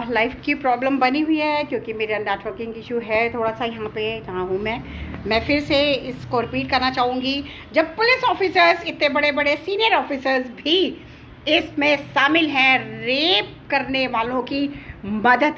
Life की problem बनी हुई है क्योंकि मेरा नेटवर्किंग इशू है थोड़ा सा यहाँ पे जहाँ हूँ मैं फिर से इसको रिपीट करना चाहूँगी। जब पुलिस ऑफिसर्स, इतने बड़े बड़े सीनियर ऑफिसर्स भी इसमें शामिल हैं, रेप करने वालों की मदद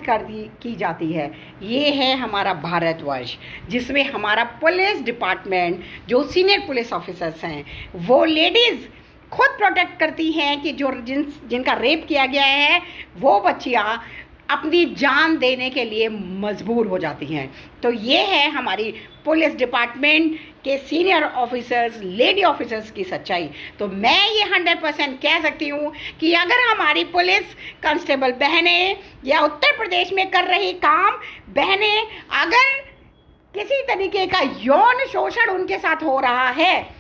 की जाती है। ये है हमारा भारतवर्ष, जिसमें हमारा पुलिस डिपार्टमेंट, जो सीनियर पुलिस ऑफिसर्स हैं, वो लेडीज़ खुद प्रोटेक्ट करती हैं कि जिनका रेप किया गया है वो बच्चियाँ अपनी जान देने के लिए मजबूर हो जाती हैं। तो ये है हमारी पुलिस डिपार्टमेंट के सीनियर ऑफिसर्स, लेडी ऑफिसर्स की सच्चाई। तो मैं ये 100% कह सकती हूँ कि अगर हमारी पुलिस कांस्टेबल बहनें या उत्तर प्रदेश में कर रही काम बहनें, अगर किसी तरीके का यौन शोषण उनके साथ हो रहा है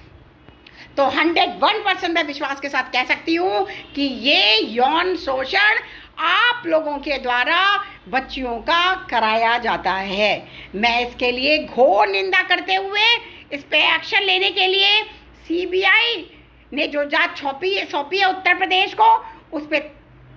तो 101% मैं विश्वास के साथ कह सकती हूँ कि ये यौन शोषण आप लोगों के द्वारा बच्चियों का कराया जाता है। मैं इसके लिए घोर निंदा करते हुए इस पे एक्शन लेने के लिए सीबीआई ने जो जांच सौंपी है उत्तर प्रदेश को, उस पर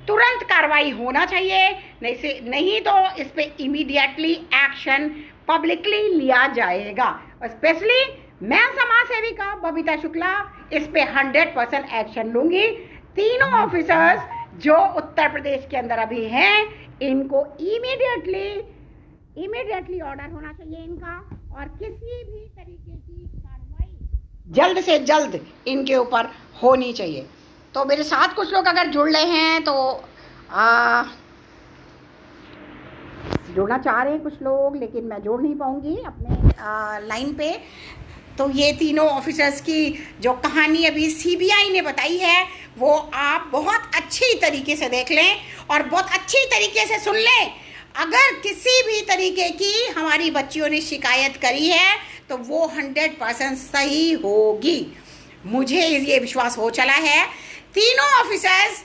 तुरंत कार्रवाई होना चाहिए। नहीं तो इस पे इमीडिएटली एक्शन पब्लिकली लिया जाएगा। और स्पेशली मैं समाज सेविका बबीता शुक्ला इस पे 100% एक्शन लूंगी। तीनों ऑफिसर्स जो उत्तर प्रदेश के अंदर अभी हैं, इनको इमीडिएटली ऑर्डर होना चाहिए इनका, और किसी भी तरीके की कार्रवाई जल्द से जल्द इनके ऊपर होनी चाहिए। तो मेरे साथ कुछ लोग अगर जुड़ रहे हैं तो जुड़ना चाह रहे हैं कुछ लोग, लेकिन मैं जोड़ नहीं पाऊंगी अपने लाइन पे। तो ये तीनों ऑफिसर्स की जो कहानी अभी सीबीआई ने बताई है वो आप बहुत अच्छी तरीके से देख लें और बहुत अच्छी तरीके से सुन लें। अगर किसी भी तरीके की हमारी बच्चियों ने शिकायत करी है तो वो 100% सही होगी। मुझे ये विश्वास हो चला है। तीनों ऑफिसर्स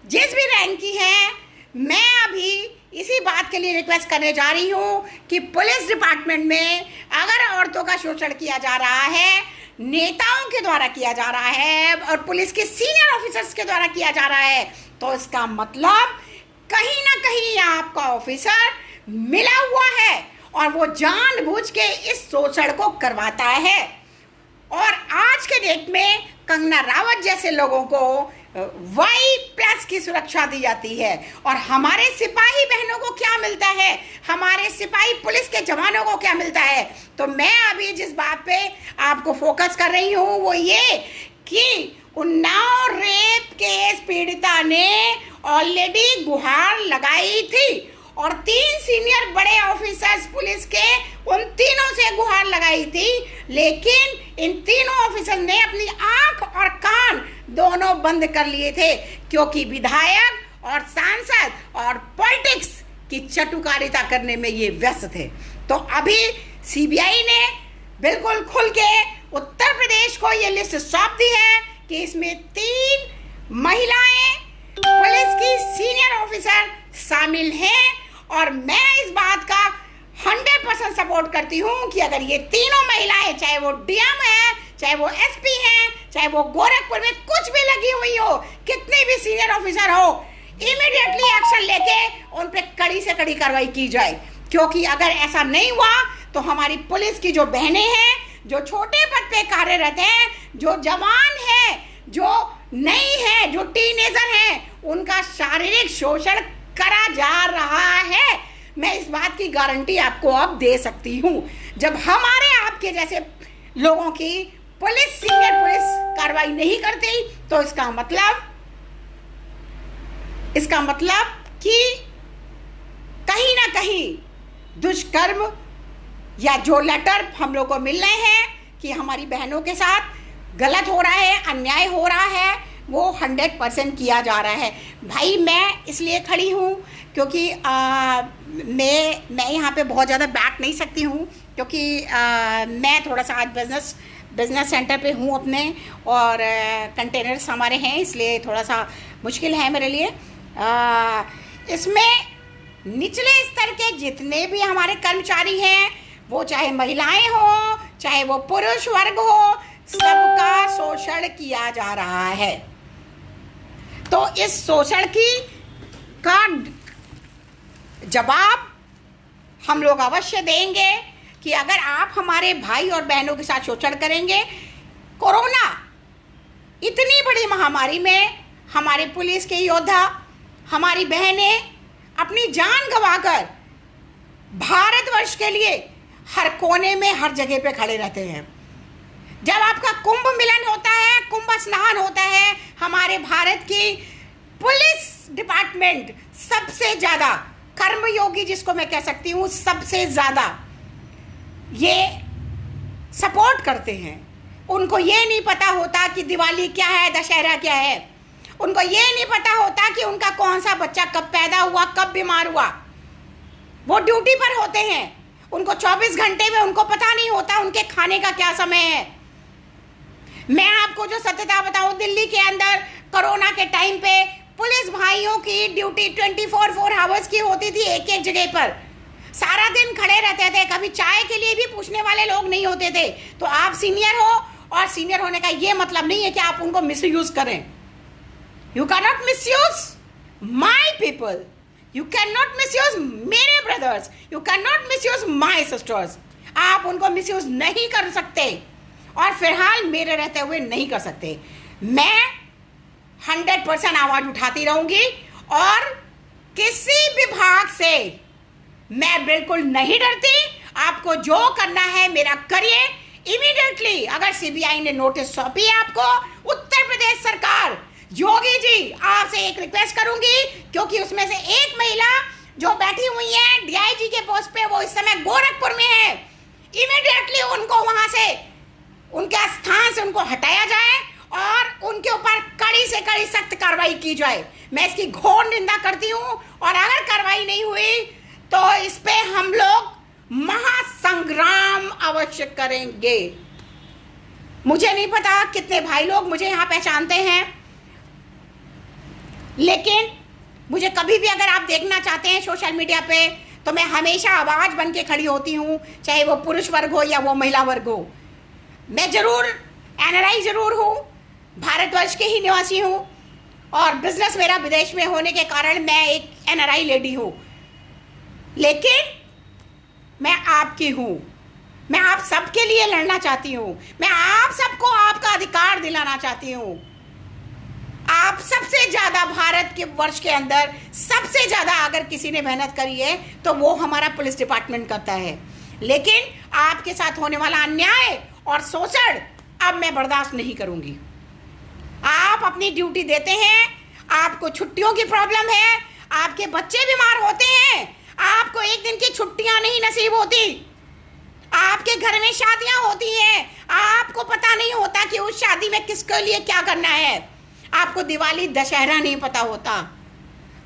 जिस भी रैंक की हैं, मैं अभी इसी बात के लिए रिक्वेस्ट करने जा रही हूँ कि पुलिस डिपार्टमेंट में अगर औरतों का शोषण किया जा रहा है, नेताओं के द्वारा किया जा रहा है और पुलिस के सीनियर ऑफिसर्स के द्वारा किया जा रहा है, तो इसका मतलब कहीं ना कहीं आपका ऑफिसर मिला हुआ है और वो जानबूझ के इस शोषण को करवाता है। और आज के डेट में कंगना रावत जैसे लोगों को Y+ की सुरक्षा दी जाती है। और हमारे सिपाही बहनों को क्या मिलता है, हमारे सिपाही पुलिस के जवानों को क्या मिलता है? तो मैं अभी जिस बात पे आपको फोकस कर रही हूँ वो ये कि उन्नाव रेप केस पीड़िता ने ऑलरेडी गुहार लगाई थी और 3 सीनियर बड़े ऑफिसर्स पुलिस के उन तीनों से गुहार लगाई थी, लेकिन इन तीनों ऑफिसर ने अपनी आंख और कान दोनों बंद कर लिए थे क्योंकि विधायक और सांसद और पॉलिटिक्स की चटुकारिता करने में ये व्यस्त थे। तो अभी सीबीआई ने बिल्कुल खुल के उत्तर प्रदेश को ये लिस्ट सौंप दी है कि इसमें 3 महिलाएं पुलिस की सीनियर ऑफिसर शामिल हैं। और मैं इस बात का 100% सपोर्ट करती हूँ कि अगर ये तीनों महिलाएं, चाहे वो डीएम है, चाहे वो एसपी हैं, चाहे वो गोरखपुर में कुछ भी लगी हुई हो, कितने भी सीनियर ऑफिसर हो, इमीडिएटली एक्शन लेके उन पे कड़ी से कड़ी कार्रवाई की जाए। क्योंकि अगर ऐसा नहीं हुआ तो हमारी पुलिस की जो बहनें हैं, जो छोटे पद पे कार्यरत हैं, जो जवान हैं, जो नई है, जो टीनेजर हैं, उनका शारीरिक शोषण करा जा रहा है। मैं इस बात की गारंटी आपको अब दे सकती हूँ। जब हमारे आपके जैसे लोगों की सीनियर पुलिस कार्रवाई नहीं करती तो इसका मतलब कि कहीं ना कहीं दुष्कर्म या जो लेटर हम लोग को मिल रहे हैं कि हमारी बहनों के साथ गलत हो रहा है, अन्याय हो रहा है, वो 100% किया जा रहा है। भाई मैं इसलिए खड़ी हूँ क्योंकि मैं यहाँ पे बहुत ज़्यादा बैठ नहीं सकती हूँ क्योंकि मैं थोड़ा सा आज बिजनेस सेंटर पे हूँ अपने, और कंटेनर्स हमारे हैं, इसलिए थोड़ा सा मुश्किल है मेरे लिए। इसमें निचले स्तर के जितने भी हमारे कर्मचारी हैं, वो चाहे महिलाएं हो, चाहे वो पुरुष वर्ग हो, सबका शोषण किया जा रहा है। तो इस शोषण जवाब हम लोग अवश्य देंगे कि अगर आप हमारे भाई और बहनों के साथ शोषण करेंगे। कोरोना इतनी बड़ी महामारी में हमारे पुलिस के योद्धा, हमारी बहनें अपनी जान गंवाकर भारतवर्ष के लिए हर कोने में, हर जगह पे खड़े रहते हैं। जब आपका कुंभ मिलन होता है, कुंभ स्नान होता है, हमारे भारत की पुलिस डिपार्टमेंट सबसे ज़्यादा कर्मयोगी, जिसको मैं कह सकती हूँ, सबसे ज़्यादा ये सपोर्ट करते हैं। उनको ये नहीं पता होता कि दिवाली क्या है, दशहरा क्या है। उनको ये नहीं पता होता कि उनका कौन सा बच्चा कब पैदा हुआ, कब बीमार हुआ। वो ड्यूटी पर होते हैं, उनको 24 घंटे में उनको पता नहीं होता उनके खाने का क्या समय है। मैं आपको जो सत्यता बताऊं, दिल्ली के अंदर कोरोना के टाइम पे पुलिस भाइयों की ड्यूटी 24 आवर्स की होती थी, एक एक जगह पर सारा दिन खड़े रहते थे। कभी चाय के लिए भी पूछने वाले लोग नहीं होते थे। तो आप सीनियर हो, और सीनियर होने का ये मतलब नहीं है कि आप उनको मिसयूज करें। You can not misuse my people, you can not misuse मेरे brothers, you can not misuse my sisters. आप उनको मिसयूज नहीं कर सकते, और फिलहाल मेरे रहते हुए नहीं कर सकते। मैं 100% आवाज उठाती रहूंगी, और किसी विभाग से मैं बिल्कुल नहीं डरती। आपको जो करना है मेरा करिए इमीडिएटली। अगर सीबीआई ने नोटिस सौंपी है आपको, उत्तर प्रदेश सरकार, योगी जी, आपसे एक रिक्वेस्ट करूंगी, क्योंकि उसमें से एक महिला जो बैठी हुई है डीआईजी के पोस्ट पे, वो इस समय गोरखपुर में है। इमीडिएटली उनको वहां से, उनके स्थान से उनको हटाया जाए, और उनके ऊपर कड़ी से कड़ी सख्त कार्रवाई की जाए। मैं इसकी घोर निंदा करती हूं, और अगर कार्रवाई नहीं हुई तो इस पे हम लोग महासंग्राम अवश्य करेंगे। मुझे नहीं पता कितने भाई लोग मुझे यहां पहचानते हैं, लेकिन मुझे कभी भी अगर आप देखना चाहते हैं सोशल मीडिया पे, तो मैं हमेशा आवाज बन के खड़ी होती हूं, चाहे वो पुरुष वर्ग हो या वो महिला वर्ग हो। मैं जरूर एनआरआई जरूर हूं, भारतवर्ष के ही निवासी हूं, और बिजनेस मेरा विदेश में होने के कारण मैं एक एनआरआई लेडी हूं, लेकिन मैं आपकी हूं। मैं आप सबके लिए लड़ना चाहती हूं। मैं आप सबको आपका अधिकार दिलाना चाहती हूं। आप सबसे ज्यादा भारत के वर्ष के अंदर सबसे ज्यादा अगर किसी ने मेहनत करी है तो वो हमारा पुलिस डिपार्टमेंट करता है। लेकिन आपके साथ होने वाला अन्याय और शोषण अब मैं बर्दाश्त नहीं करूंगी। आप अपनी ड्यूटी देते हैं, आपको छुट्टियों की प्रॉब्लम है, आपके बच्चे बीमार होते हैं, आपको एक दिन की छुट्टियां नहीं नसीब होती, आपके घर में शादियां होती हैं, आपको पता नहीं होता कि उस शादी में किसके लिए क्या करना है, आपको दिवाली दशहरा नहीं पता होता,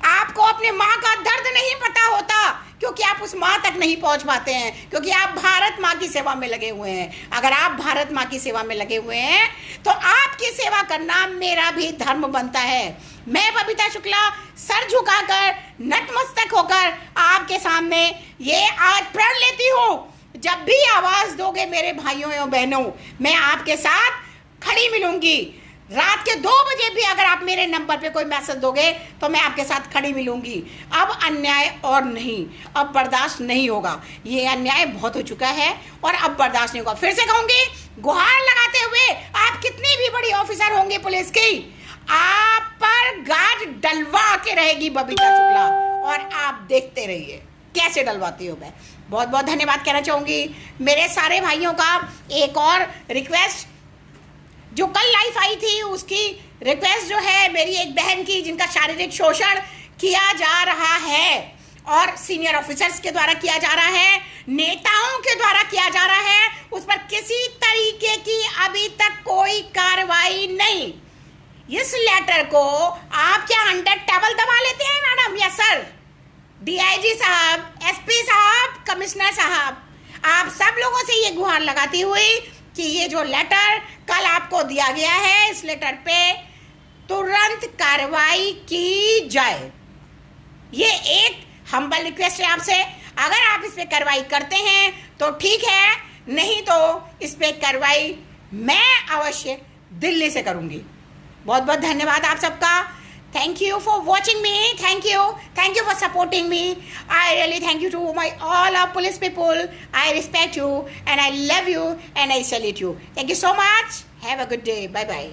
आपको अपने माँ का दर्द नहीं पता होता, क्योंकि आप उस माँ तक नहीं पहुंच पाते हैं, क्योंकि आप भारत माँ की सेवा में लगे हुए हैं। अगर आप भारत माँ की सेवा में लगे हुए हैं तो आपकी सेवा करना मेरा भी धर्म बनता है। मैं बबीता शुक्ला सर झुकाकर, नतमस्तक होकर आपके सामने ये आज प्रण लेती हूँ, जब भी आवाज दोगे मेरे भाइयों और बहनों, मैं आपके साथ खड़ी मिलूंगी। रात के 2 बजे भी अगर आप मेरे नंबर पे कोई मैसेज दोगे तो मैं आपके साथ खड़ी मिलूंगी। अब अन्याय और नहीं, अब बर्दाश्त नहीं होगा। ये अन्याय बहुत हो चुका है और अब बर्दाश्त नहीं होगा। फिर से कहूंगी, गुहार लगाते हुए, आप कितनी भी बड़ी ऑफिसर होंगे पुलिस की, आप पर गाज डलवा के रहेगी बबीता शुक्ला, और आप देखते रहिए कैसे डलवाती हूँ मैं। बहुत बहुत धन्यवाद कहना चाहूंगी मेरे सारे भाइयों का। एक और रिक्वेस्ट, जो कल लाइफ आई थी उसकी रिक्वेस्ट जो है मेरी एक बहन की, जिनका शारीरिक शोषण किया जा रहा है और सीनियर ऑफिसर्स के द्वारा किया जा रहा है, नेताओं के द्वारा किया जा रहा है, उस पर किसी तरीके की अभी तक कोई कार्रवाई नहीं। इस लेटर को आप क्या अंडर टेबल दबा लेते हैं मैडम या सर? डीआईजी साहब, एसपी साहब, कमिश्नर साहब, आप सब लोगों से ये गुहार लगाती हुई कि ये जो लेटर कल आपको दिया गया है, इस लेटर पे तुरंत कार्रवाई की जाए। ये एक हम्बल रिक्वेस्ट है आपसे। अगर आप इस पे कार्रवाई करते हैं तो ठीक है, नहीं तो इस पे कार्रवाई मैं अवश्य दिल्ली से करूंगी। बहुत बहुत धन्यवाद आप सबका। Thank you for watching me. Thank you for supporting me. I really thank you to my all our police people. I respect you and I love you and I salute you. Thank you so much. Have a good day. Bye bye.